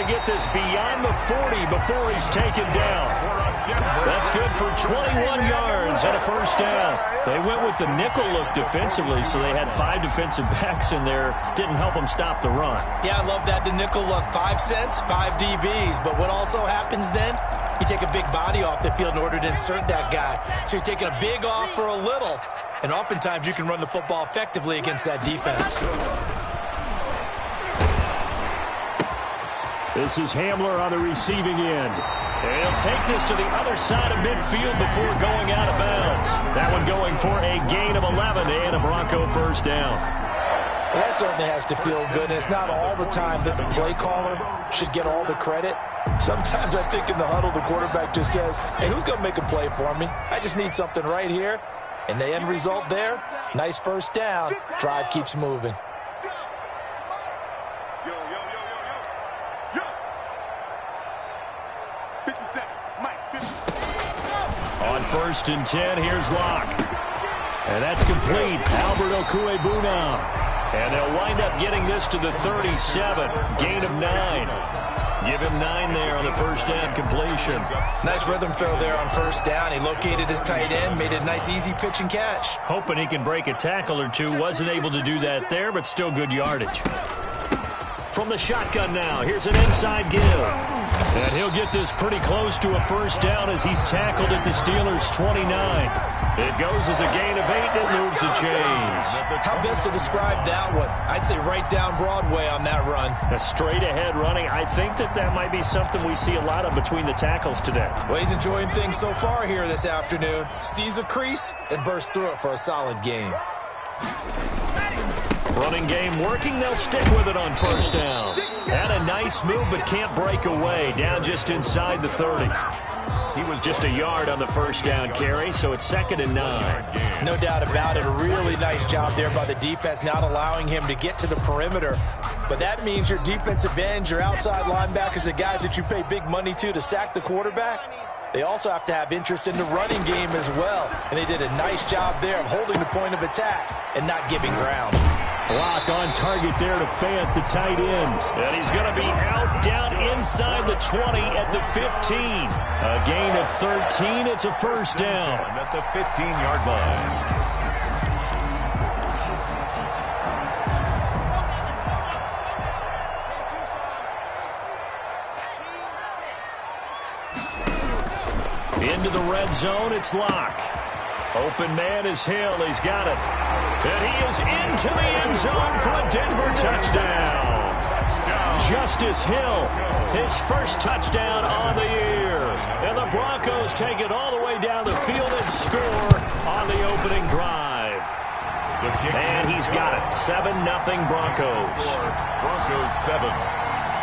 get this beyond the 40 before he's taken down. That's good for 21 yards and a first down. They went with the nickel look defensively, so they had 5 defensive backs in there. Didn't help them stop the run. Yeah, I love that, the nickel look. 5 cents, 5 DBs. But what also happens then? You take a big body off the field in order to insert that guy. So you're taking a big off for a little. And oftentimes you can run the football effectively against that defense. This is Hamler on the receiving end. And he'll take this to the other side of midfield before going out of bounds. That one going for a gain of 11 and a Bronco first down. Well, that certainly has to feel good, and it's not all the time that the play caller should get all the credit. Sometimes I think in the huddle the quarterback just says, hey, who's going to make a play for me? I just need something right here. And the end result there, nice first down. Drive keeps moving. On 1st and 10, here's Locke. And that's complete. Albert Okuebuna. And they'll wind up getting this to the 37. Gain of 9. Give him 9 there on the first down completion. Nice rhythm throw there on first down. He located his tight end, made a nice easy pitch and catch. Hoping he can break a tackle or two. Wasn't able to do that there, but still good yardage. From the shotgun now, here's an inside give. And he'll get this pretty close to a first down as he's tackled at the Steelers' 29. It goes as a gain of 8 and it moves the chains. How best to describe that one? I'd say right down Broadway on that run. A straight ahead running. I think that might be something we see a lot of between the tackles today. Well, he's enjoying things so far here this afternoon. Sees a crease and bursts through it for a solid gain. Running game working. They'll stick with it on first down. Had a nice move but can't break away. Down just inside the 30. He was just a yard on the first down carry, so it's 2nd and 9. No doubt about it. A really nice job there by the defense, not allowing him to get to the perimeter. But that means your defensive ends, your outside linebackers, the guys that you pay big money to sack the quarterback, they also have to have interest in the running game as well. And they did a nice job there of holding the point of attack and not giving ground. Block on target there to Fant, the tight end. And he's going to be out down inside the 20 at the 15. A gain of 13. It's a first down. At the 15-yard line. Into the red zone, it's Locke. Open man is Hill. He's got it. And he is into the end zone for a Denver touchdown. Justice Hill, his first touchdown on the year. And the Broncos take it all the way down the field and score on the opening drive. And he's got it. 7-0 Broncos. Broncos 7,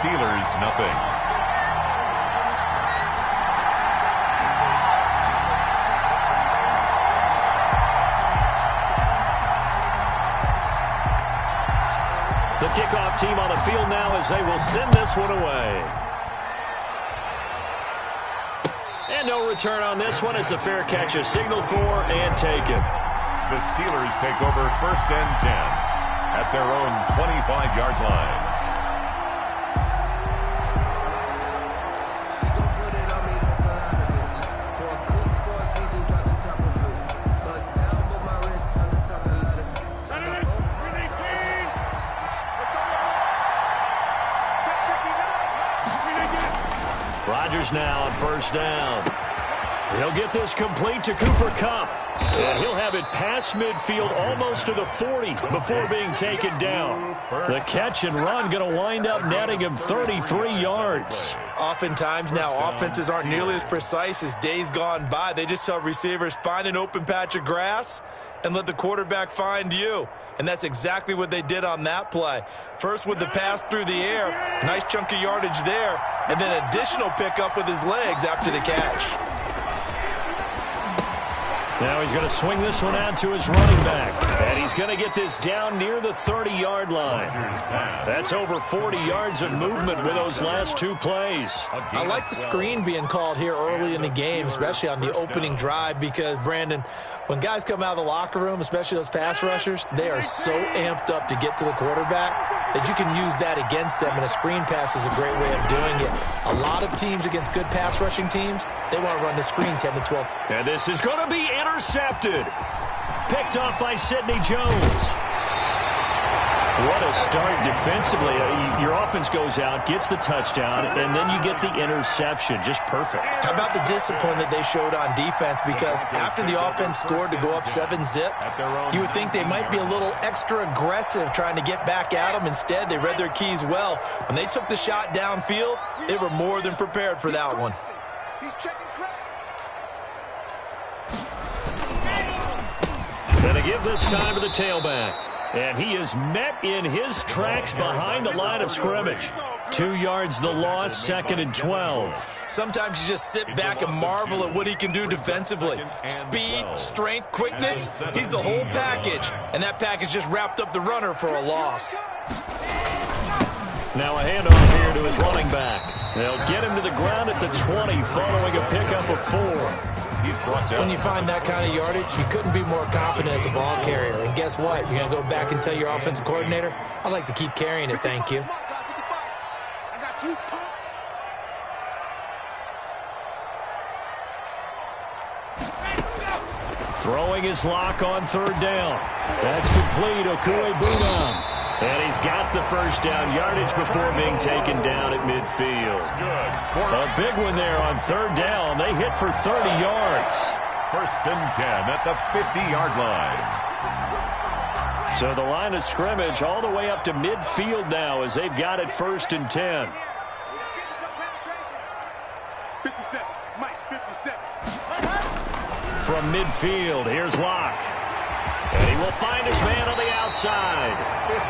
Steelers nothing. The kickoff team on the field now as they will send this one away. And no return on this one as the fair catch is signaled for and taken. The Steelers take over 1st and 10 at their own 25-yard line. Now on first down. He'll get this complete to Cooper Kupp. And he'll have it past midfield almost to the 40 before being taken down. The catch and run going to wind up netting him 33 yards. Oftentimes now offenses aren't nearly as precise as days gone by. They just tell receivers, find an open patch of grass and let the quarterback find you. And that's exactly what they did on that play. First with the pass through the air, nice chunk of yardage there, and then additional pickup with his legs after the catch. Now he's going to swing this one out to his running back. And he's going to get this down near the 30-yard line. That's over 40 yards of movement with those last 2 plays. I like the screen being called here early in the game, especially on the opening drive, because, Brandon, When guys come out of the locker room, especially those pass rushers, they are so amped up to get to the quarterback that you can use that against them, and a screen pass is a great way of doing it. A lot of teams against good pass rushing teams, they want to run the screen 10 to 12. And this is going to be intercepted. Picked off by Sidney Jones. What a start defensively. Your offense goes out, gets the touchdown, and then you get the interception. Just perfect. How about the discipline that they showed on defense? Because after the offense scored to go up 7-zip, you would think they might be a little extra aggressive trying to get back at them. Instead, they read their keys well. When they took the shot downfield, they were more than prepared for that one. Gonna give this time to the tailback. And he is met in his tracks behind the line of scrimmage. 2 yards the loss, 2nd and 12. Sometimes you just sit back and marvel at what he can do defensively. Speed, strength, quickness, he's the whole package. And that package just wrapped up the runner for a loss. Now a handoff here to his running back. They'll get him to the ground at the 20 following a pickup of 4. When you find that kind of yardage, you couldn't be more confident as a ball carrier. And guess what? You're going to go back and tell your offensive coordinator, I'd like to keep carrying it, thank you. Throwing his lock on 3rd down. That's complete. Okuebuna. And he's got the first down yardage before being taken down at midfield. A big one there on 3rd down. They hit for 30 yards. 1st and 10 at the 50-yard line. So the line of scrimmage all the way up to midfield now as they've got it 1st and 10. 57, Mike, 57. From midfield, here's Locke. And he will find his man on the outside.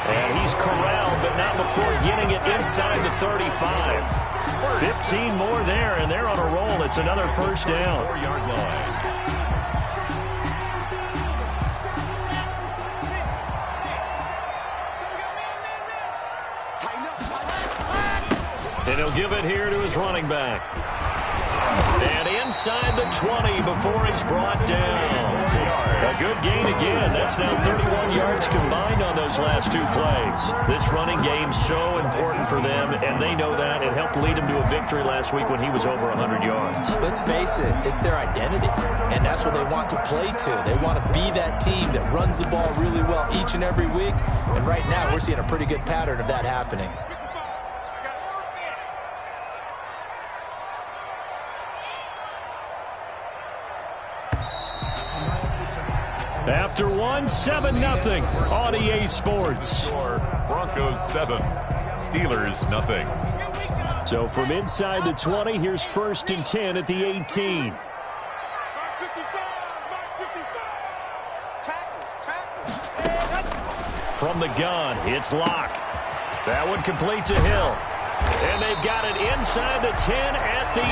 And he's corralled, but not before getting it inside the 35. 15 more there, and they're on a roll. It's another 1st down. 4-yard line. And he'll give it here to his running back. And inside the 20 before he's brought down. A good gain again. That's now 31 yards combined on those last 2 plays. This running game's so important for them, and they know that. It helped lead them to a victory last week when he was over 100 yards. Let's face it, it's their identity, and that's what they want to play to. They want to be that team that runs the ball really well each and every week, and right now we're seeing a pretty good pattern of that happening. After 7-0 on EA Sports. Broncos 7, Steelers nothing. So from inside the 20, here's 1st and 10 at the 18. From the gun, it's Locke. That one complete to Hill. And they've got it inside the 10 at the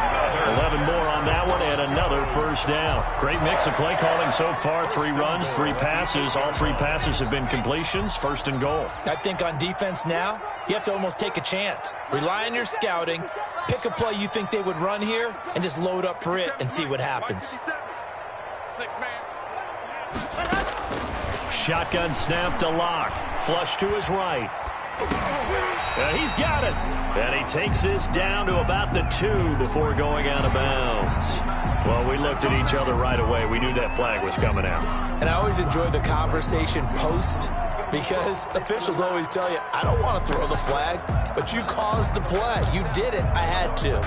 8. 11 more on that one and another 1st down. Great mix of play calling so far. 3 runs, 3 passes. All 3 passes have been completions. 1st and goal. I think on defense now, you have to almost take a chance. Rely on your scouting. Pick a play you think they would run here and just load up for it and see what happens. 6-man. Shotgun snap to Locke. Flush to his right. He's got it. And he takes this down to about the 2 before going out of bounds. Well, we looked at each other right away. We knew that flag was coming out. And I always enjoy the conversation post because officials always tell you, I don't want to throw the flag, but you caused the play. You did it. I had to.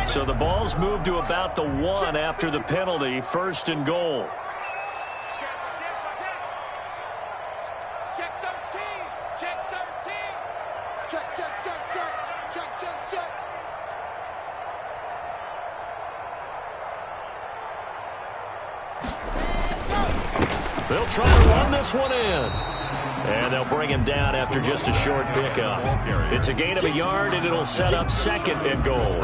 So the ball's moved to about the 1 after the penalty. 1st and goal. They'll try to run this one in. And they'll bring him down after just a short pickup. It's a gain of a yard, and it'll set up 2nd and goal.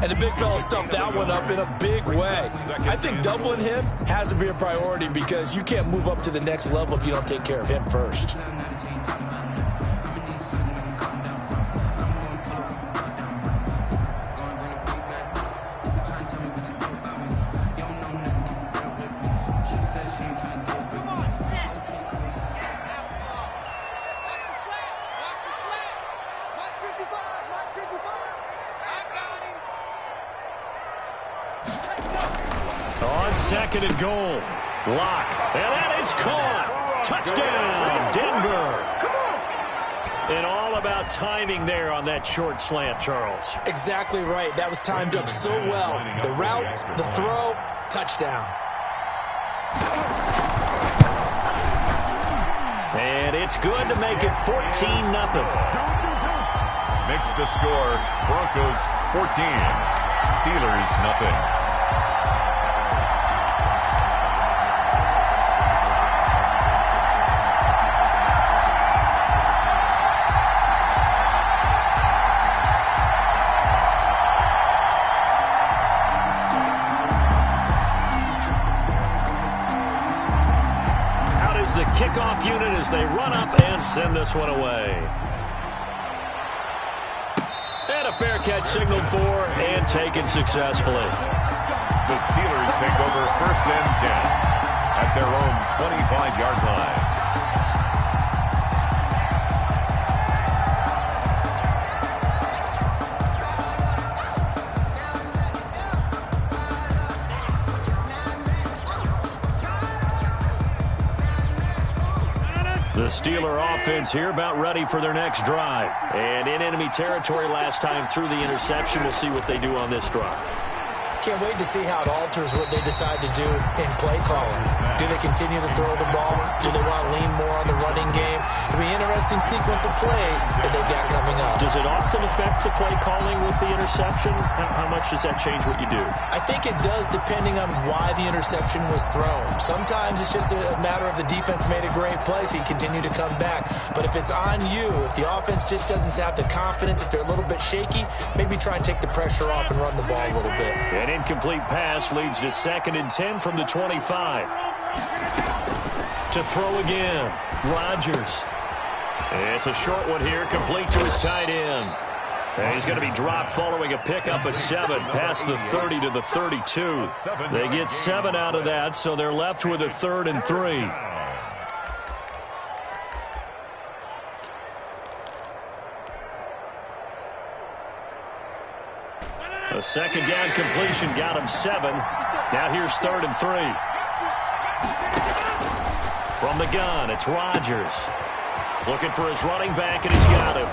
And the big fella stuffed that one up in a big way. I think doubling him has to be a priority because you can't move up to the next level if you don't take care of him first. on 2nd and goal. Lock. And that is caught. Touchdown, Denver. And all about timing there on that short slant, Charles. Exactly right. That was timed up so well. The route, the throw, touchdown. And it's good to make it 14-0. Makes the score Broncos 14, Steelers nothing. The kickoff unit as they run up and send this one away. And a fair catch signaled for and taken successfully. The Steelers take over 1st and 10 at their own 25-yard line. The Steeler offense here about ready for their next drive. And in enemy territory last time through the interception. We'll see what they do on this drive. Can't wait to see how it alters what they decide to do in play calling. Do they continue to throw the ball? Do they want to lean more on the running game? It'll be an interesting sequence of plays that they've got coming up. Does it often affect the play calling with the interception? How much does that change what you do? I think it does, depending on why the interception was thrown. Sometimes it's just a matter of the defense made a great play, so you continue to come back. But if it's on you, if the offense just doesn't have the confidence, if they're a little bit shaky, maybe try and take the pressure off and run the ball a little bit. An incomplete pass leads to 2nd and 10 from the 25. To throw again, Rodgers. It's a short one here, complete to his tight end. And he's going to be dropped following a pickup of 7 past the 30 to the 32. They get 7 out of that, so they're left with a 3rd and 3. A 2nd down completion got him 7. Now here's 3rd and 3. From the gun, it's Rodgers. Looking for his running back, and he's got him.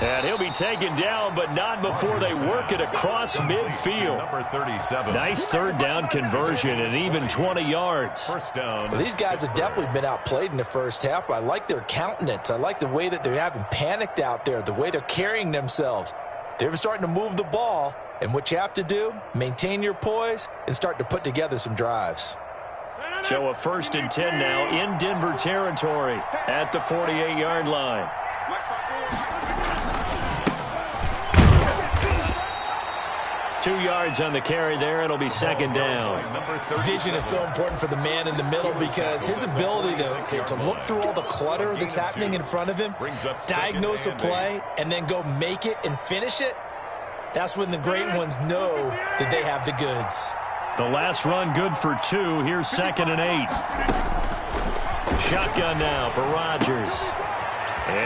And he'll be taken down, but not before they work it across midfield. Number 37. Nice 3rd down conversion and even 20 yards. First down. Well, these guys have definitely been outplayed in the first half. I like their countenance. I like the way that they haven't panicked out there, the way they're carrying themselves. They're starting to move the ball, and what you have to do, maintain your poise and start to put together some drives. So a 1st and 10 now in Denver territory at the 48-yard line. Two yards on the carry there. It'll be 2nd down. Vision is so important for the man in the middle because his ability to look through all the clutter that's happening in front of him, diagnose a play, and then go make it and finish it, that's when the great ones know that they have the goods. The last run good for 2. Here's 2nd and 8. Shotgun now for Rodgers.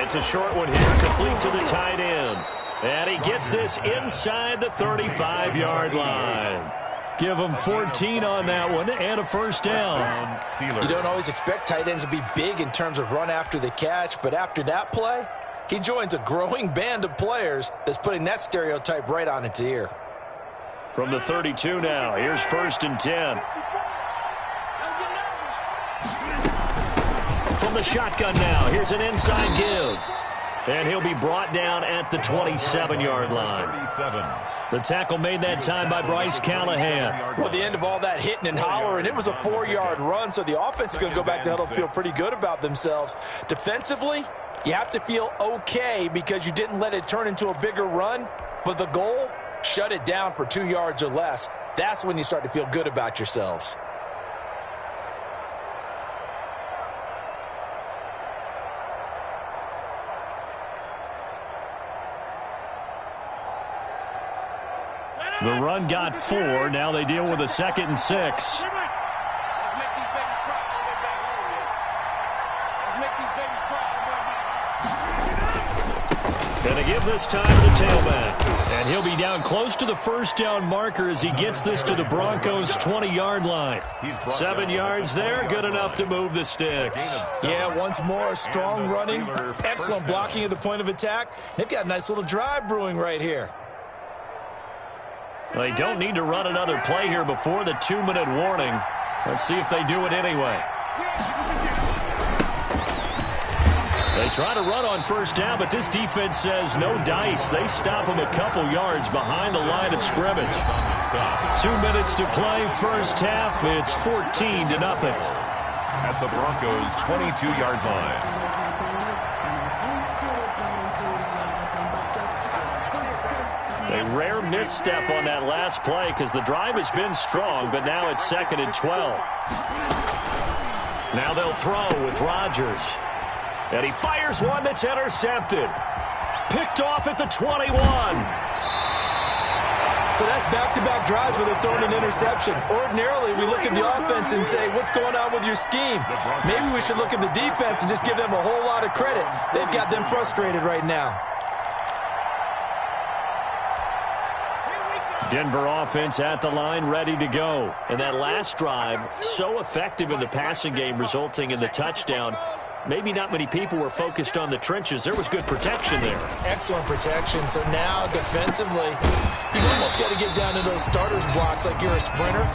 It's a short one here, complete to the tight end. And he gets this inside the 35-yard line. Give him 14 on that one and a 1st down. You don't always expect tight ends to be big in terms of run after the catch, but after that play, he joins a growing band of players that's putting that stereotype right on its ear. From the 32 now, here's 1st and 10. From the shotgun now, here's an inside give. And he'll be brought down at the 27-yard line. The tackle made that time by Bryce Callahan. Well, the end of all that hitting and hollering, it was a 4-yard run, so the offense is going to go back to huddle, feel pretty good about themselves. Defensively, you have to feel okay because you didn't let it turn into a bigger run, but the goal, shut it down for 2 yards or less. That's when you start to feel good about yourselves. The run got 4. Now they deal with a 2nd and 6. And they give this time to the tailback. And he'll be down close to the first down marker as he gets this to the Broncos' 20-yard line. 7 yards there, good enough to move the sticks. Yeah, once more, strong running, excellent blocking at the point of attack. They've got a nice little drive brewing right here. They don't need to run another play here before the 2-minute warning. Let's see if they do it anyway. They try to run on first down, but this defense says no dice. They stop them a couple yards behind the line of scrimmage. 2 minutes to play, first half. It's 14-0. At the Broncos' 22-yard line. A rare misstep on that last play because the drive has been strong, but now it's 2nd and 12. Now they'll throw with Rodgers. And he fires one that's intercepted. Picked off at the 21. So that's back-to-back drives where they're throwing an interception. Ordinarily, we look at the offense and say, what's going on with your scheme? Maybe we should look at the defense and just give them a whole lot of credit. They've got them frustrated right now. Denver offense at the line, ready to go. And that last drive, so effective in the passing game, resulting in the touchdown. Maybe not many people were focused on the trenches. There was good protection there. Excellent protection. So now, defensively, you've almost got to get down to those starters blocks like you're a sprinter.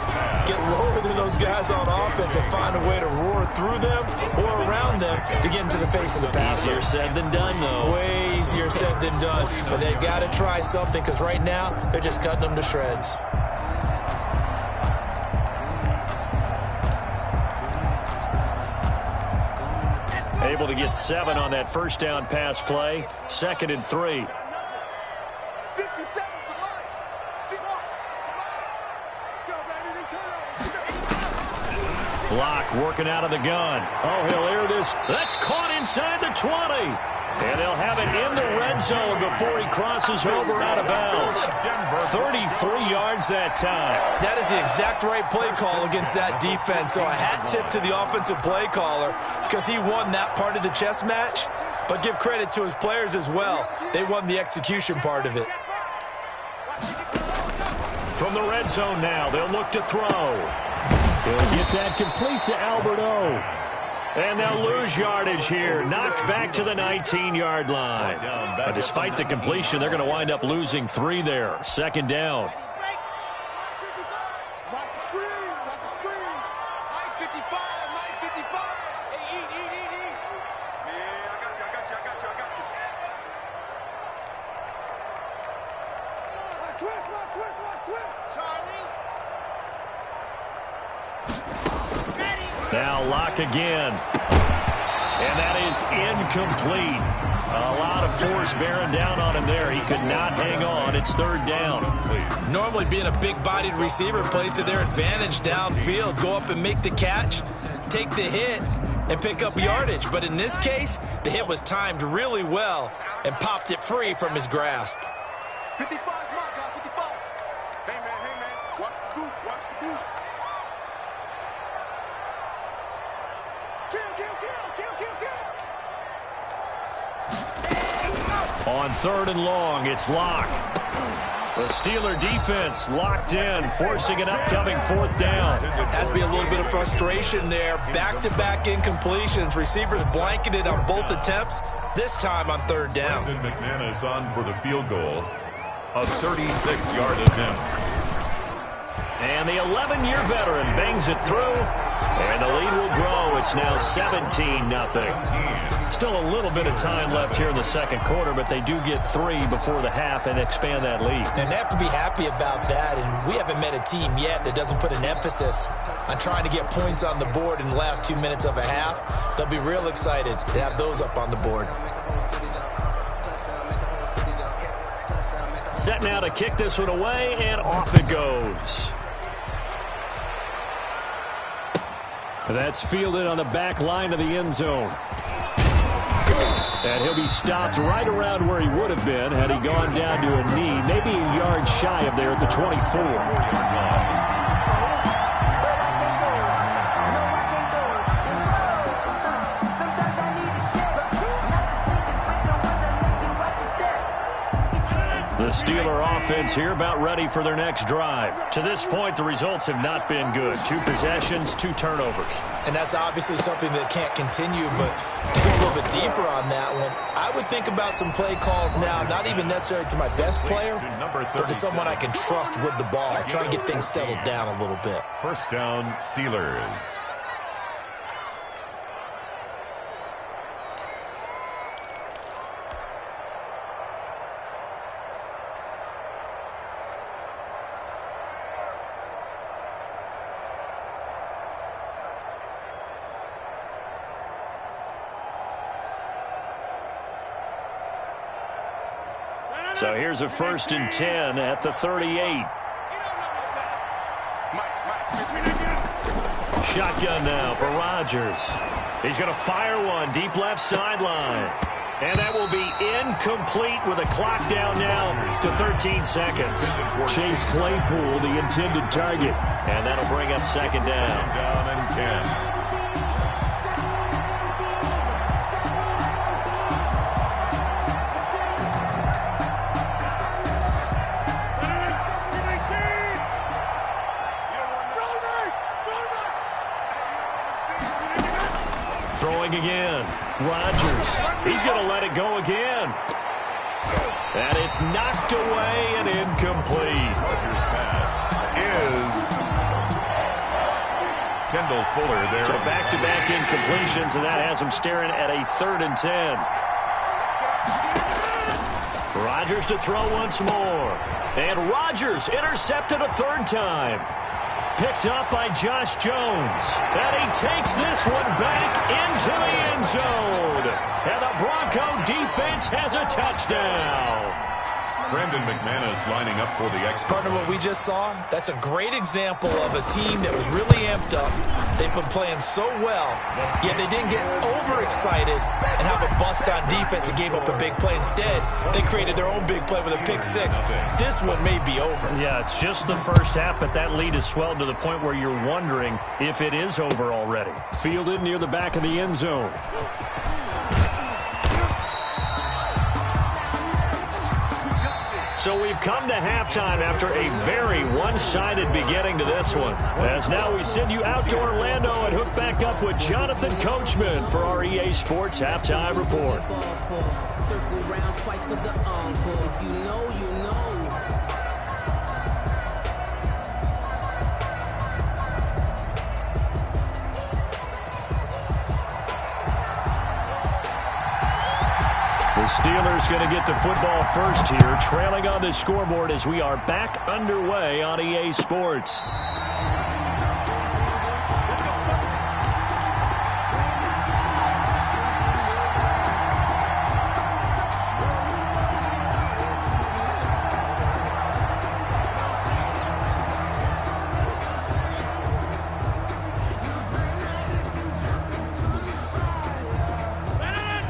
Get lower than those guys on offense and find a way to roar through them or around them to get into the face of the passer. Easier said than done, though. Way easier said than done. But they've got to try something because right now, they're just cutting them to shreds. Able to get 7 on that first down pass play. 2nd and 3. Block working out of the gun. Oh, he'll air this. That's caught inside the 20. And they'll have it in the red zone before he crosses over out of bounds. 33 yards that time. That is the exact right play call against that defense. So a hat tip to the offensive play caller because he won that part of the chess match. But give credit to his players as well. They won the execution part of it. From the red zone now, they'll look to throw. He'll get that complete to Alberto. And they'll lose yardage here. Knocked back to the 19-yard line. But despite the completion, they're going to wind up losing 3 there. 2nd down. Now Locke again. And that is incomplete. A lot of force bearing down on him there. He could not hang on. It's 3rd down. Normally being a big-bodied receiver plays to their advantage downfield. Go up and make the catch, take the hit, and pick up yardage. But in this case, the hit was timed really well and popped it free from his grasp. 55, mark, guys, 55. Hey, man, watch the boot, watch the boot. On 3rd and long, it's Locke. The Steeler defense locked in, forcing an upcoming 4th down. Has to be a little bit of frustration there. Back-to-back incompletions. Receivers blanketed on both attempts, this time on 3rd down. McManus on for the field goal. A 36-yard attempt. And the 11-year veteran bangs it through. And the lead will grow. It's now 17-0. Still a little bit of time left here in the 2nd quarter, but they do get 3 before the half and expand that lead. And they have to be happy about that. And we haven't met a team yet that doesn't put an emphasis on trying to get points on the board in the last 2 minutes of a half. They'll be real excited to have those up on the board. Set now to kick this one away, and off it goes. That's fielded on the back line of the end zone. And he'll be stopped right around where he would have been had he gone down to a knee, maybe a yard shy of there at the 24. The Steeler offense here about ready for their next drive. To this point, the results have not been good. 2 possessions, 2 turnovers. And that's obviously something that can't continue, but to go a little bit deeper on that one, I would think about some play calls now, not even necessarily to my best player, but to someone I can trust with the ball. Try and get things settled down a little bit. First down, Steelers. So here's a 1st and 10 at the 38. Shotgun now for Rodgers. He's going to fire one deep left sideline. And that will be incomplete with a clock down now to 13 seconds. Chase Claypool, the intended target. And that'll bring up 2nd down. 2nd down and 10. Throwing again. Rodgers. He's going to let it go again. And it's knocked away and incomplete. Rodgers' pass is Kendall Fuller there. So back-to-back incompletions, and that has him staring at a 3rd and 10. Rodgers to throw once more. And Rodgers intercepted a 3rd time. Picked up by Josh Jones. And he takes this one back into the end zone. And the Bronco defense has a touchdown. Brandon McManus lining up for the extra. Partner, what we just saw, that's a great example of a team that was really amped up. They've been playing so well, yet they didn't get overexcited and have a bust on defense and gave up a big play. Instead, they created their own big play with a pick 6. This one may be over. Yeah, it's just the first half, but that lead has swelled to the point where you're wondering if it is over already. Fielded near the back of the end zone. So we've come to halftime after a very one-sided beginning to this one. As now we send you out to Orlando and hook back up with Jonathan Coachman for our EA Sports Halftime Report. Circle round twice for the encore. If you know, you know. The Steelers going to get the football first here, trailing on the scoreboard as we are back underway on EA Sports.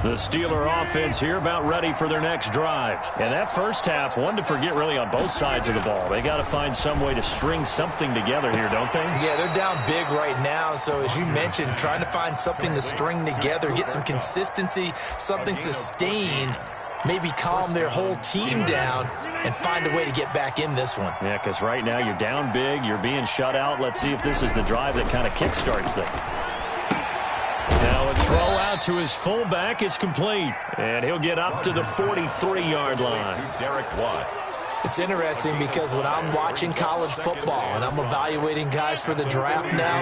The Steeler offense here about ready for their next drive. And that first half, one to forget really on both sides of the ball. They got to find some way to string something together here, don't they? Yeah, they're down big right now. So as you mentioned, trying to find something to string together, get some consistency, something sustained, maybe calm their whole team down and find a way to get back in this one. Yeah, because right now you're down big, you're being shut out. Let's see if this is the drive that kind of kickstarts them. Now a throw out to his fullback is complete. And he'll get up to the 43-yard line. Derek Watt. It's interesting because when I'm watching college football and I'm evaluating guys for the draft now,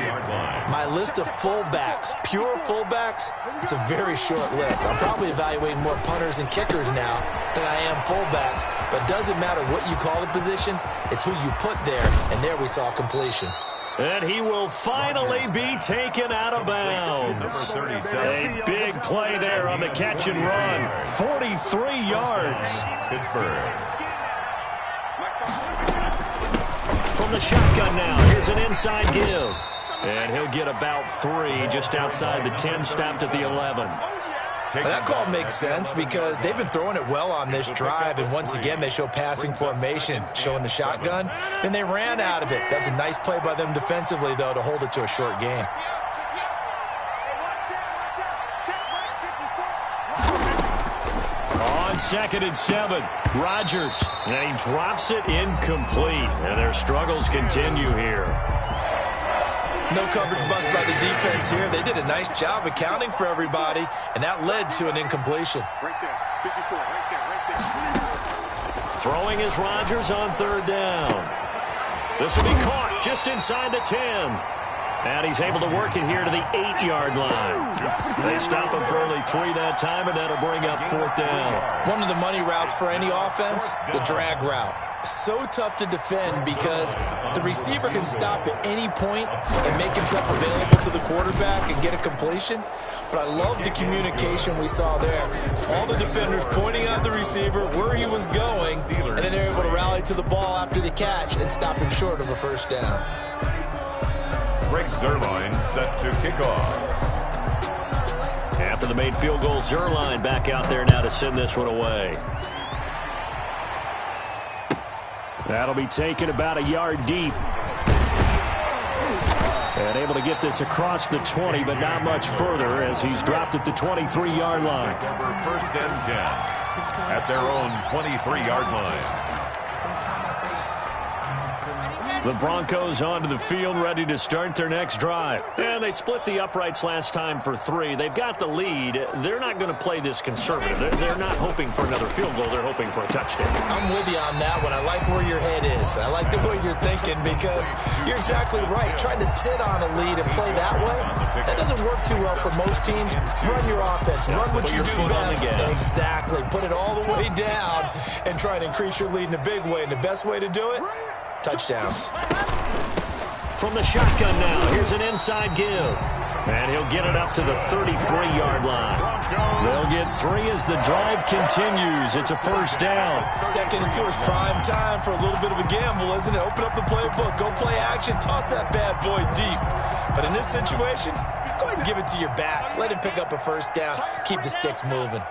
my list of fullbacks, pure fullbacks, it's a very short list. I'm probably evaluating more punters and kickers now than I am fullbacks. But it doesn't matter what you call the position, it's who you put there. And there we saw completion. And he will finally be taken out of bounds. A big play there on the catch and run. 43 yards. Pittsburgh. From the shotgun now, here's an inside give. And he'll get about 3 just outside the 10, stopped at the 11. Well, that call makes sense because they've been throwing it well on this drive, and once again they show passing formation, showing the shotgun. Then they ran out of it. That's a nice play by them defensively, though, to hold it to a short game. On on 2nd and 7. Rodgers, and he drops it incomplete. And their struggles continue here. No coverage bust by the defense here. They did a nice job accounting for everybody, and that led to an incompletion. Right there. 54, right there. Throwing is Rodgers on 3rd down. This will be caught just inside the 10. And he's able to work it here to the 8-yard line. They stop him for only 3 that time, and that'll bring up 4th down. One of the money routes for any offense, the drag route. So tough to defend because the receiver can stop at any point and make himself available to the quarterback and get a completion. But I love the communication we saw there. All the defenders pointing out the receiver where he was going, and then they're able to rally to the ball after the catch and stop him short of a 1st down. Greg Zuerlein set to kick off. After the made field goal, Zuerlein back out there now to send this one away. That'll be taken about a yard deep. And able to get this across the 20, but not much further as he's dropped at the 23-yard line. Over 1st and 10 at their own 23-yard line. The Broncos onto the field, ready to start their next drive. And they split the uprights last time for 3. They've got the lead. They're not going to play this conservative. They're not hoping for another field goal. They're hoping for a touchdown. I'm with you on that one. I like where your head is. I like the way you're thinking because you're exactly right. Trying to sit on a lead and play that way, that doesn't work too well for most teams. Run your offense. Run what you do best. Exactly. Put it all the way down and try to increase your lead in a big way. And the best way to do it, touchdowns. From the shotgun now, here's an inside give. And he'll get it up to the 33-yard line. They'll get 3 as the drive continues. It's a 1st down. 2nd and 2 is prime time for a little bit of a gamble, isn't it? Open up the playbook. Go play action. Toss that bad boy deep. But in this situation, go ahead and give it to your back. Let him pick up a 1st down. Keep the sticks moving.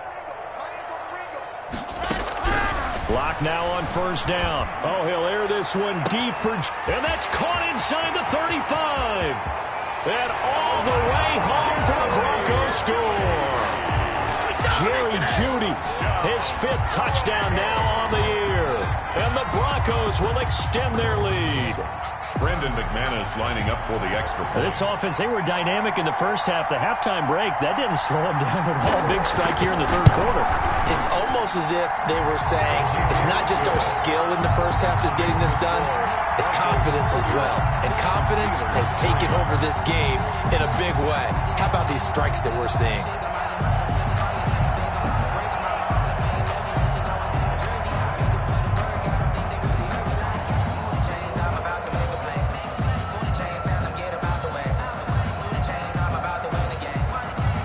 Lock now on 1st down. Oh, he'll air this one deep for... And that's caught inside the 35. And all the way home for the Broncos score. Jerry Jeudy, his 5th touchdown now on the year. And the Broncos will extend their lead. Brendan McManus lining up for the extra point. This offense, they were dynamic in the first half. The halftime break, that didn't slow them down at all. Big strike here in the 3rd quarter. It's almost as if they were saying it's not just our skill in the first half is getting this done, it's confidence as well. And confidence has taken over this game in a big way. How about these strikes that we're seeing?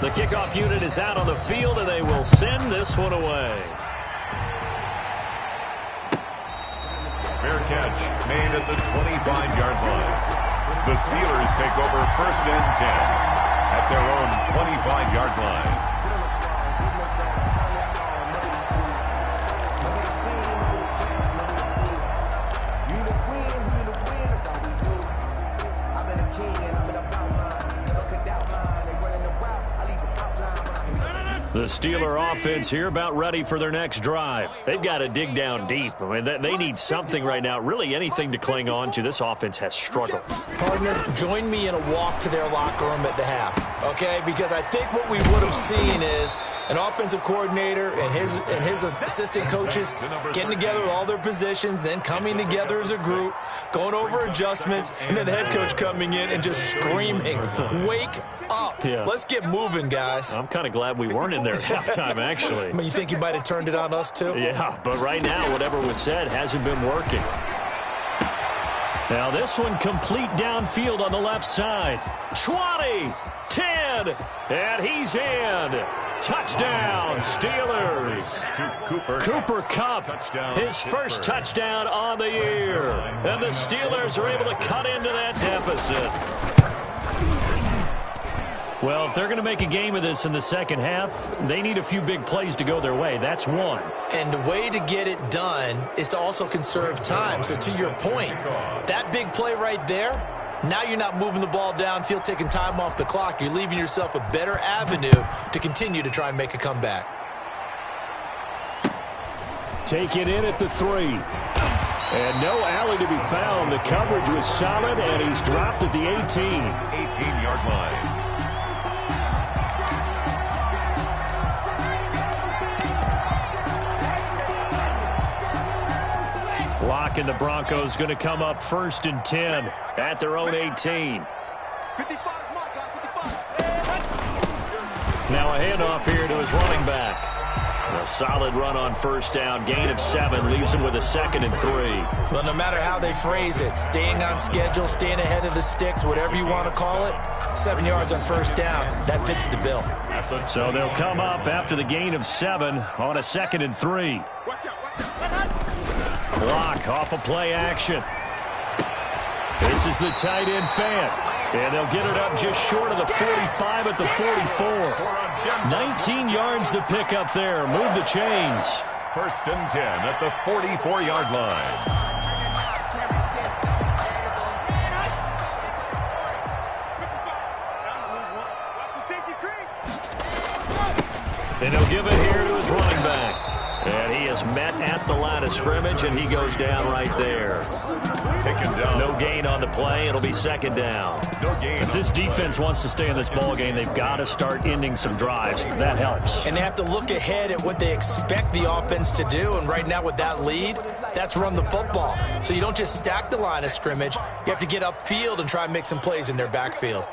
The kickoff unit is out on the field, and they will send this one away. Fair catch made at the 25-yard line. The Steelers take over 1st and 10 at their own 25-yard line. The Steeler offense here about ready for their next drive. They've got to dig down deep. I mean, they need something right now, really anything to cling on to. This offense has struggled. Partner, join me in a walk to their locker room at the half, okay? Because I think what we would have seen is an offensive coordinator and his assistant coaches getting together with all their positions, then coming together as a group, going over adjustments, and then the head coach coming in and just screaming, wake up. Yeah. Let's get moving, guys. I'm kind of glad we weren't in there at halftime, actually. I mean, you think you might have turned it on us, too? Yeah, but right now, whatever was said hasn't been working. Now this one complete downfield on the left side. 20, 10, and he's in. Touchdown, Steelers. Cooper Kupp, his first touchdown on the year. And the Steelers are able to cut into that deficit. Well, if they're going to make a game of this in the second half, they need a few big plays to go their way. That's one. And the way to get it done is to also conserve time. So to your point, that big play right there, now you're not moving the ball downfield, taking time off the clock. You're leaving yourself a better avenue to continue to try and make a comeback. Take it in at the 3. And no alley to be found. The coverage was solid, and he's dropped at the 18. 18-yard line. Lock and the Broncos going to come up 1st and 10 at their own 18. Now a handoff here to his running back. A solid run on 1st down. Gain of 7 leaves him with a 2nd and 3. Well, no matter how they phrase it, staying on schedule, staying ahead of the sticks, whatever you want to call it, 7 yards on 1st down. That fits the bill. So they'll come up after the gain of 7 on a 2nd and 3. Block off of play action. This is the tight end fan. And they'll get it up just short of the 45 at the 44. 19 yards to pick up there. Move the chains. 1st and 10 at the 44-yard line. And he'll give it here to his running back. And he is met at the line of scrimmage, and he goes down right there. Taken down. No gain on the play. It'll be 2nd down. No gain. If this defense wants to stay in this ballgame, they've got to start ending some drives. That helps. And they have to look ahead at what they expect the offense to do. And right now with that lead, that's run the football. So you don't just stack the line of scrimmage. You have to get upfield and try and make some plays in their backfield.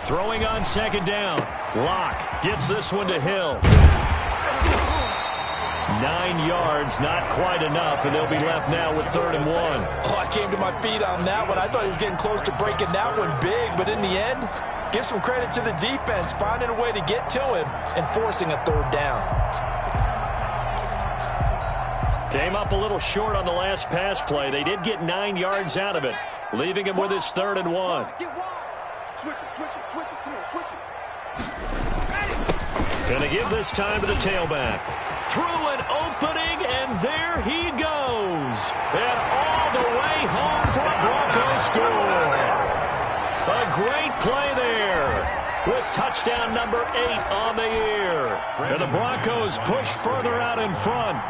Throwing on 2nd down. Locke gets this one to Hill. 9 yards, not quite enough, and they'll be left now with 3rd and 1. Oh, I came to my feet on that one. I thought he was getting close to breaking that one big, but in the end, give some credit to the defense, finding a way to get to him and forcing a 3rd down. Came up a little short on the last pass play. They did get 9 yards out of it, leaving him with his 3rd and 1. Switch it. Come on, switch it. Gonna give this time to the tailback. Through an opening, and there he goes. And all the way home for a Broncos score. A great play there with touchdown number 8 on the year. And the Broncos push further out in front.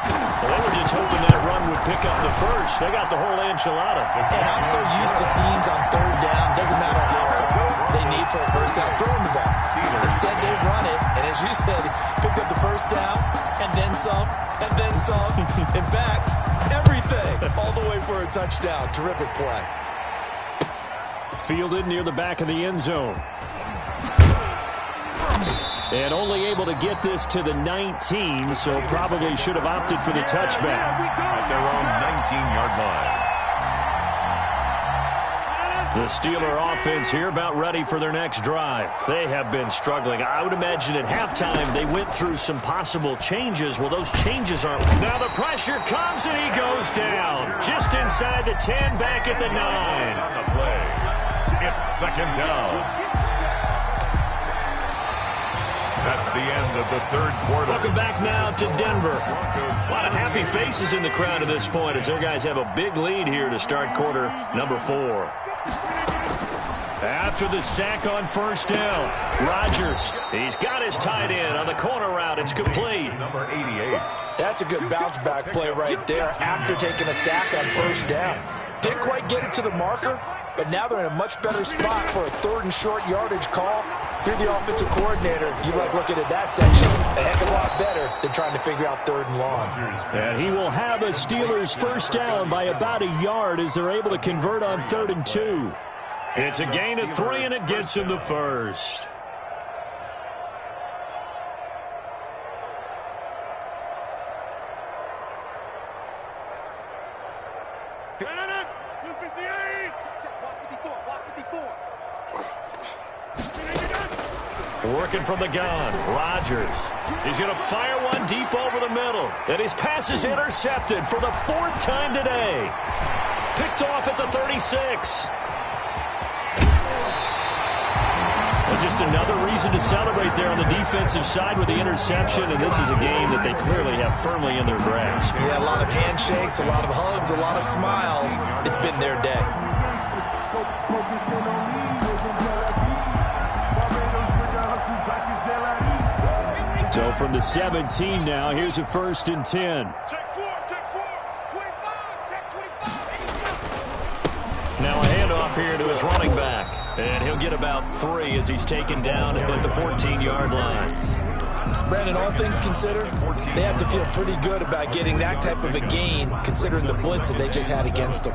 Well, they were just hoping that run would pick up the first. They got the whole enchilada. And I'm so used to teams on 3rd down, doesn't matter how far they need for a 1st down, throwing the ball. Instead, they run it, and as you said, picked up the 1st down, and then some, and then some. In fact, everything, all the way for a touchdown. Terrific play. Fielded near the back of the end zone. And only able to get this to the 19, so probably should have opted for the touchback. At their own 19-yard line. The Steeler offense here about ready for their next drive. They have been struggling. I would imagine at halftime they went through some possible changes. Well, those changes aren't. Now the pressure comes and he goes down. Just inside the 10, back at the 9. On the play. It's 2nd down. That's the end of the 3rd quarter. Welcome back now to Denver. A lot of happy faces in the crowd at this point as their guys have a big lead here to start quarter number 4. After the sack on 1st down, Rodgers, he's got his tight end on the corner route. It's complete. Number 88. That's a good bounce-back play right there after taking a sack on 1st down. Didn't quite get it to the marker, but now they're in a much better spot for a 3rd and short yardage call. If you're the offensive coordinator, you like looking at that section a heck of a lot better than trying to figure out 3rd and long. And he will have the Steelers 1st down by about a yard as they're able to convert on 3rd and 2. It's a gain of 3, and it gets him the first. Working from the gun, Rodgers. He's going to fire one deep over the middle. And his pass is intercepted for the 4th time today. Picked off at the 36. Well, just another reason to celebrate there on the defensive side with the interception, and this is a game that they clearly have firmly in their grasp. Yeah, a lot of handshakes, a lot of hugs, a lot of smiles. It's been their day. So from the 17 now, here's a 1st and 10. Check 4, 25, check 25. Now a handoff here to his running back. And he'll get about 3 as he's taken down at the 14-yard line. Brandon, all things considered, they have to feel pretty good about getting that type of a gain, considering the blitz that they just had against them.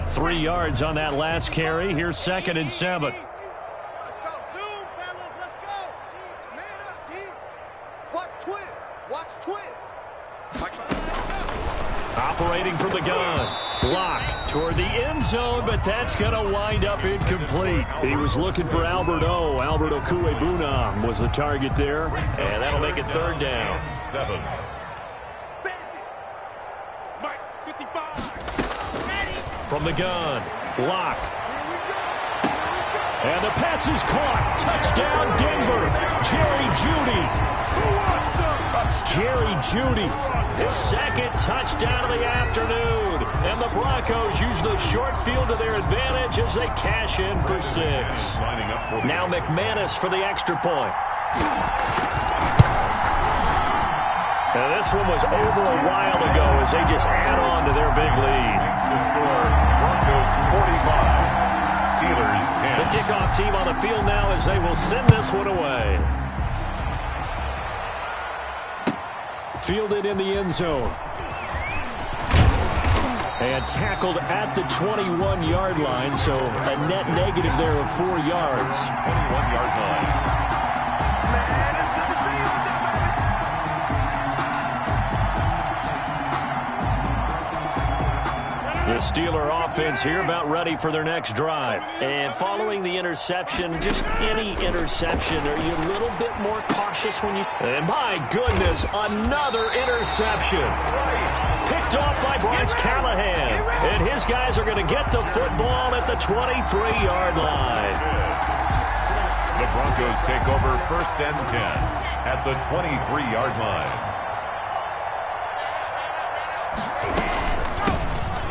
3 yards on that last carry. Here's 2nd and 7. Let's go. Zoom, fellas. Let's go. D, man up, D. Watch twist. Watch twist. Operating from the gun. Block toward the end zone, but that's going to wind up incomplete. He was looking for Albert Okuebunam was the target there, and that'll make it 3rd down. 7. Mike, 55. From the gun, Locke. And the pass is caught. Touchdown, Denver. Jerry Jeudy. His 2nd touchdown of the afternoon. And the Broncos use the short field to their advantage as they cash in for 6. Now McManus for the extra point. Now this one was over a while ago as they just add on to their big lead. The score, Broncos 45, Steelers 10. The kickoff team on the field now as they will send this one away. Fielded in the end zone. And tackled at the 21-yard line, so a net negative there of 4 yards. 21-yard line. The Steeler offense here about ready for their next drive. And following the interception, just any interception, are you a little bit more cautious when you... And my goodness, another interception. Picked off by Bryce Callahan. And his guys are going to get the football at the 23-yard line. The Broncos take over 1st and 10 at the 23-yard line.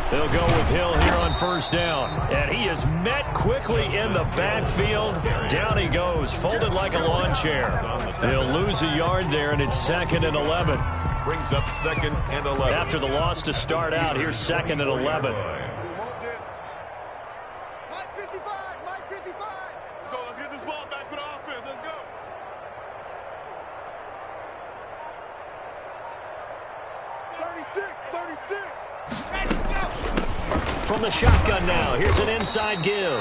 They'll go with Hill here on 1st down. And he is met quickly in the backfield. Down he goes, folded like a lawn chair. They'll lose a yard there, and it's 2nd and 11. Brings up 2nd and 11. After the loss to start out, here's 2nd and 11. Mike 55, Mike 55. Let's go. Let's get this ball back for the offense. Let's go. From the shotgun now, here's an inside give.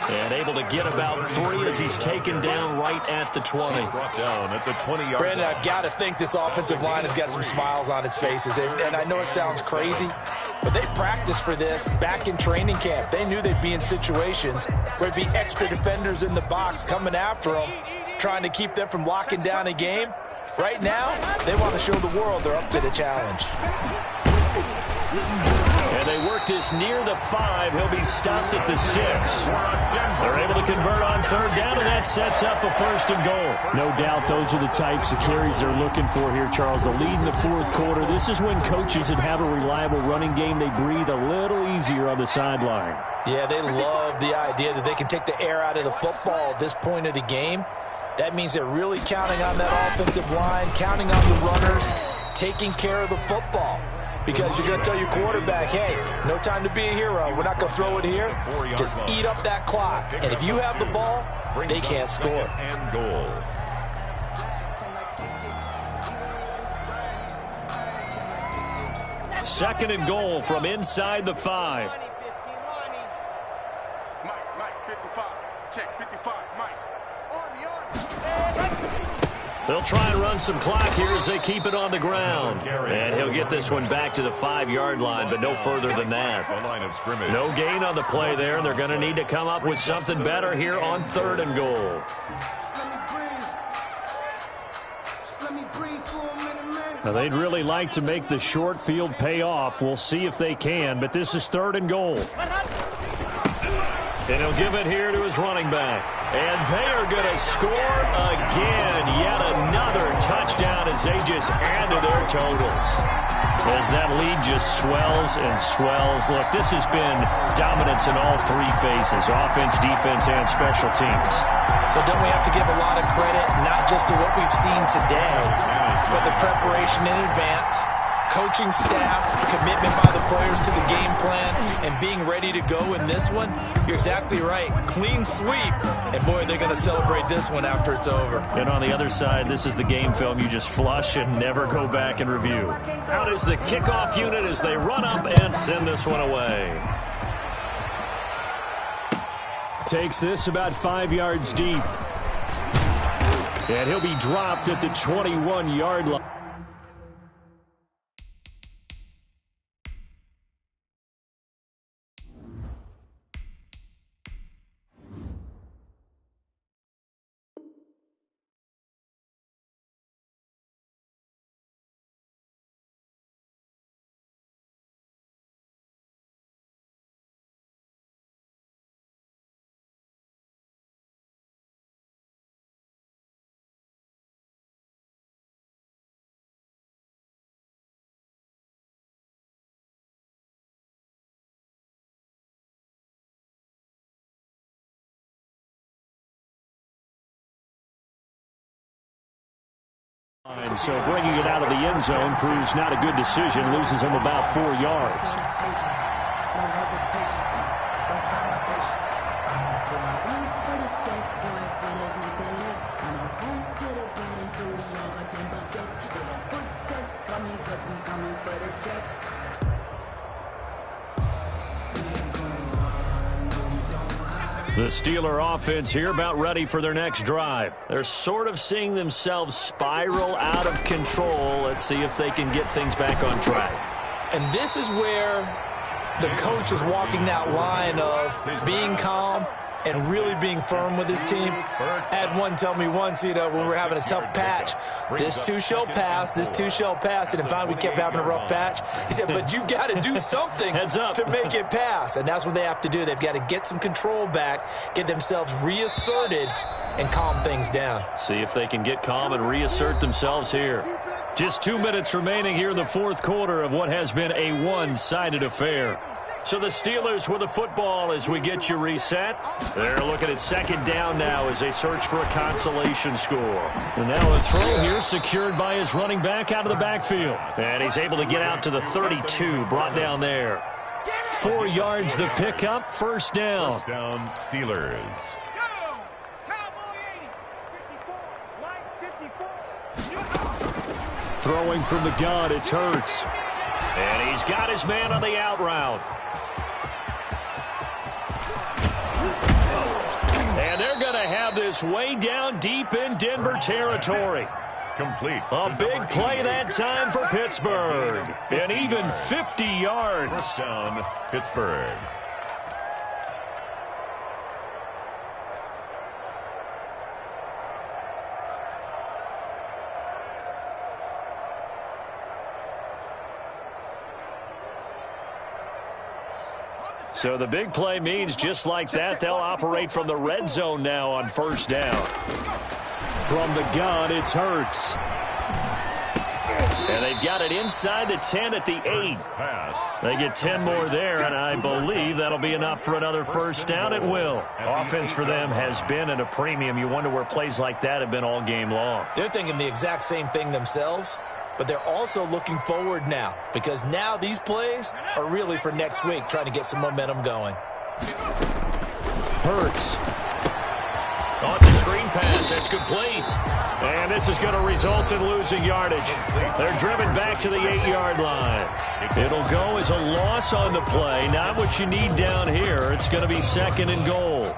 And able to get about 3 as he's taken down right at the 20. Brought down at the 20-yard Brandon, line. I've got to think this offensive line has got some smiles on its faces. And I know it sounds crazy, but they practiced for this back in training camp. They knew they'd be in situations where there'd be extra defenders in the box coming after them, trying to keep them from locking down a game. Right now, they want to show the world they're up to the challenge. And they work this near the 5. He'll be stopped at the 6. They're able to convert on 3rd down, and that sets up a 1st and goal. No doubt those are the types of carries they're looking for here, Charles. The lead in the 4th quarter. This is when coaches that have a reliable running game, they breathe a little easier on the sideline. Yeah, they love the idea that they can take the air out of the football at this point of the game. That means they're really counting on that offensive line, counting on the runners, taking care of the football. Because you're going to tell your quarterback, hey, no time to be a hero. We're not going to throw it here. Just eat up that clock. And if you have the ball, they can't score. And goal. Second and goal from inside the 5. Mike, 55. Check 55, Mike. They'll try and run some clock here as they keep it on the ground. And he'll get this one back to the 5-yard line, but no further than that. The line of scrimmage. No gain on the play there, and they're going to need to come up with something better here on 3rd and goal. Now, they'd really like to make the short field pay off. We'll see if they can, but this is 3rd and goal. And he'll give it here to his running back. And they are going to score again. Yet another touchdown as they just add to their totals. As that lead just swells and swells. Look, this has been dominance in all 3 phases, offense, defense, and special teams. So don't we have to give a lot of credit, not just to what we've seen today, but the preparation in advance, coaching staff, commitment by the players to the game plan, and being ready to go in this one? You're exactly right. Clean sweep. And, boy, they're going to celebrate this one after it's over. And on the other side, this is the game film you just flush and never go back and review. Out is the kickoff unit as they run up and send this one away. Takes this about 5 yards deep. And he'll be dropped at the 21-yard line. And so bringing it out of the end zone proves not a good decision. Loses him about 4 yards. The Steeler offense here about ready for their next drive. They're sort of seeing themselves spiral out of control. Let's see if they can get things back on track. And this is where the coach is walking that line of being calm and really being firm with his team. I had one tell me once, when we were having a tough patch, this too shall pass, this too shall pass. And finally we kept having a rough patch. He said, but you've got to do something to make it pass. And that's what they have to do. They've got to get some control back, get themselves reasserted, and calm things down. See if they can get calm and reassert themselves here. Just 2 minutes remaining here in the 4th quarter of what has been a one-sided affair. So the Steelers with the football as we get you reset. They're looking at 2nd down now as they search for a consolation score. And now a throw here secured by his running back out of the backfield. And he's able to get out to the 32, brought down there. 4 yards the pickup, 1st down. 1st down, Steelers. Throwing from the gun, it's Hurts. And he's got his man on the out route. And they're going to have this way down deep in Denver territory. Complete. A big play that time for Pittsburgh. And even 50 yards. 1st down, Pittsburgh. So the big play means just like that, they'll operate from the red zone now on 1st down. From the gun, it's Hurts. And they've got it inside the 10 at the 8. They get 10 more there, and I believe that'll be enough for another 1st down. It will. Offense for them has been at a premium. You wonder where plays like that have been all game long. They're thinking the exact same thing themselves. But they're also looking forward now, because now these plays are really for next week, trying to get some momentum going. Hurts. Oh, it's a screen pass. That's complete. And this is going to result in losing yardage. They're driven back to the 8-yard line. It'll go as a loss on the play. Not what you need down here. It's going to be 2nd and goal.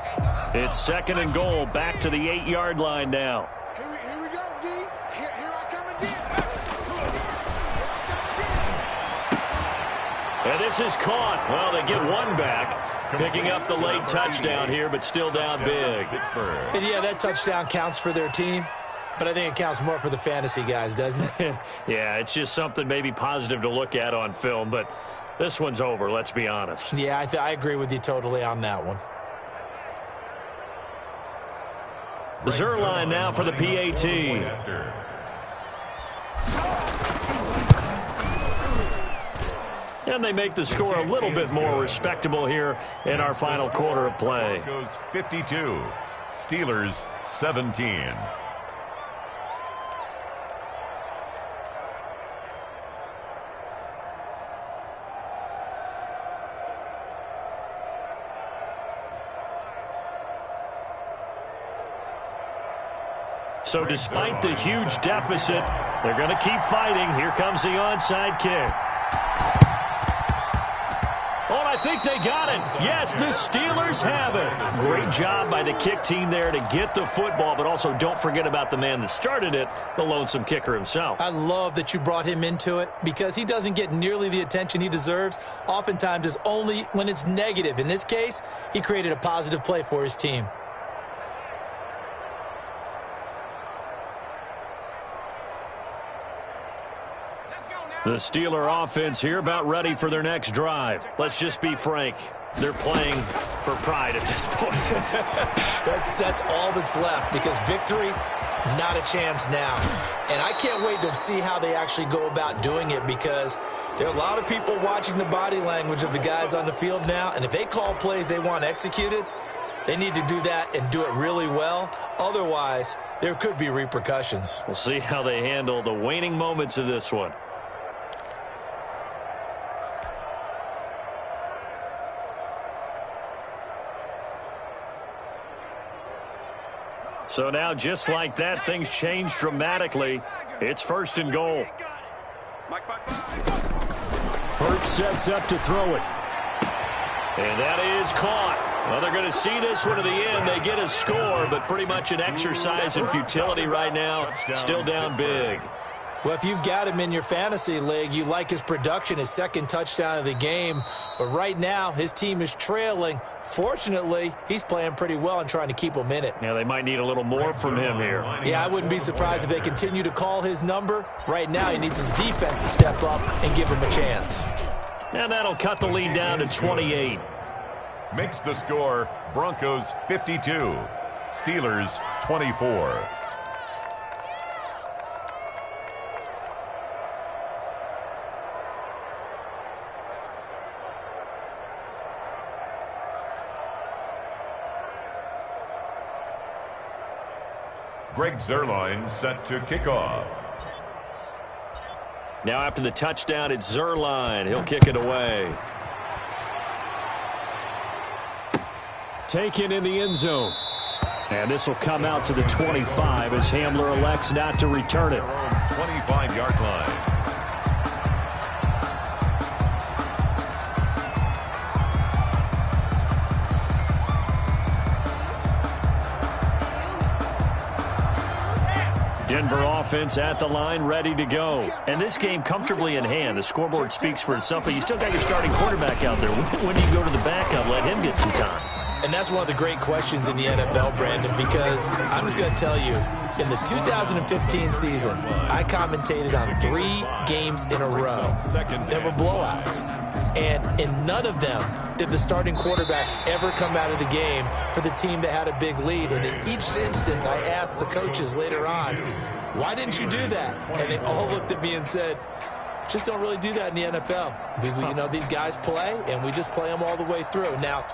It's 2nd and goal, back to the 8-yard line now. Here we go, D. Here I come again. And this is caught. Well, they get one back. Picking up the late touchdown here, but still down big. And yeah, that touchdown counts for their team. But I think it counts more for the fantasy guys, doesn't it? Yeah, it's just something maybe positive to look at on film, but this one's over, let's be honest. Yeah, I agree with you totally on that one. Zerline now for the PAT. And they make the score a little bit more respectable here in our final quarter of play. Broncos 52, Steelers 17. So despite the huge deficit, they're going to keep fighting. Here comes the onside kick. Oh, I think they got it. Yes, the Steelers have it. Great job by the kick team there to get the football, but also don't forget about the man that started it, the lonesome kicker himself. I love that you brought him into it because he doesn't get nearly the attention he deserves. Oftentimes, it's only when it's negative. In this case, he created a positive play for his team. The Steeler offense here about ready for their next drive. Let's just be frank. They're playing for pride at this point. That's all that's left because victory, not a chance now. And I can't wait to see how they actually go about doing it because there are a lot of people watching the body language of the guys on the field now. And if they call plays they want executed, they need to do that and do it really well. Otherwise, there could be repercussions. We'll see how they handle the waning moments of this one. So now, just like that, things change dramatically. It's 1st and goal. Hurts sets up to throw it. And that is caught. Well, they're going to see this one to the end. They get a score, but pretty much an exercise in futility right now. Still down big. Well, if you've got him in your fantasy league, you like his production, his 2nd touchdown of the game. But right now, his team is trailing. Fortunately, he's playing pretty well and trying to keep them in it. Now, they might need a little more from him here. Yeah, I wouldn't be surprised if they continue to call his number. Right now, he needs his defense to step up and give him a chance. And that'll cut the lead down to 28. Makes the score Broncos 52, Steelers 24. Greg Zerline set to kick off. Now after the touchdown, it's Zerline. He'll kick it away. Taken in the end zone. And this will come out to the 25 as Hamler elects not to return it. 25-yard line. Denver offense at the line, ready to go. And this game comfortably in hand. The scoreboard speaks for itself, but you still got your starting quarterback out there. When do you go to the backup, let him get some time? And that's one of the great questions in the NFL, Brandon, because I'm just going to tell you, in the 2015 season, I commentated on 3 games in a row. There were blowouts. And in none of them did the starting quarterback ever come out of the game for the team that had a big lead. And in each instance, I asked the coaches later on, why didn't you do that? And they all looked at me and said, just don't really do that in the NFL. You know, these guys play, and we just play them all the way through. Now,